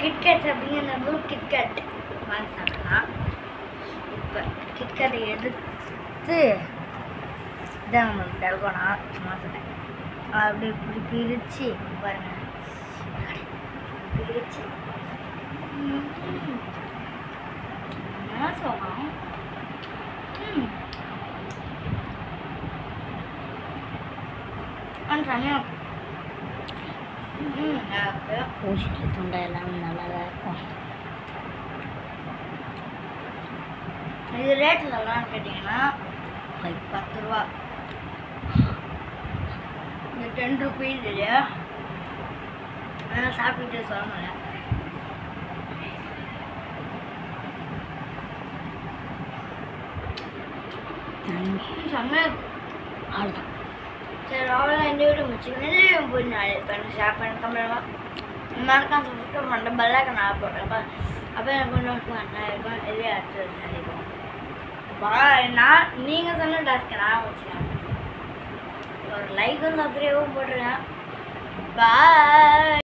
KitKat அப்படிங்கிறது KitKat வாங்கி சாப்பிடலாம். இப்போ கிட்கேட்டை எடுத்து இதான் நம்மளுக்கு டல்கோனா சும்மா சொன்னேன். அப்படி இப்படி பிரித்து பாருங்க, பிரித்து என்ன சொல்லலாம், ஊசியில் துண்டை எல்லாம் நல்லா தான் இருக்கும். இது ரேட் எல்லாம் கேட்டிங்கன்னா 10 ரூபா, இந்த 10 ருபீஸ் இல்லையா, ஆனால் சாப்பிட்டுட்டு சொல்ல முடியல. செம்மையாக அவ்வளோதான். சரி, அவ்வளோ இந்த வீடியோ முடிச்சுக்கணும். போய் நாளை இப்போ ஷேர் பண்ண கம்மியாக மறக்காம சப்ஸ்கிரைப் பண்ணுற பெல்லைக்கை நான் போடுறேன். அப்போ எனக்கு இன்னொரு அண்ணா இருக்கும். இதே அடுத்தது நினைக்கும். நான் நீங்கள் சொன்ன டாஸ்க்கு நான் வச்சுக்கேன். ஒரு லைக்கும் சப்ஸ்கிரைபும் போட்டுருக்கேன். பாய்.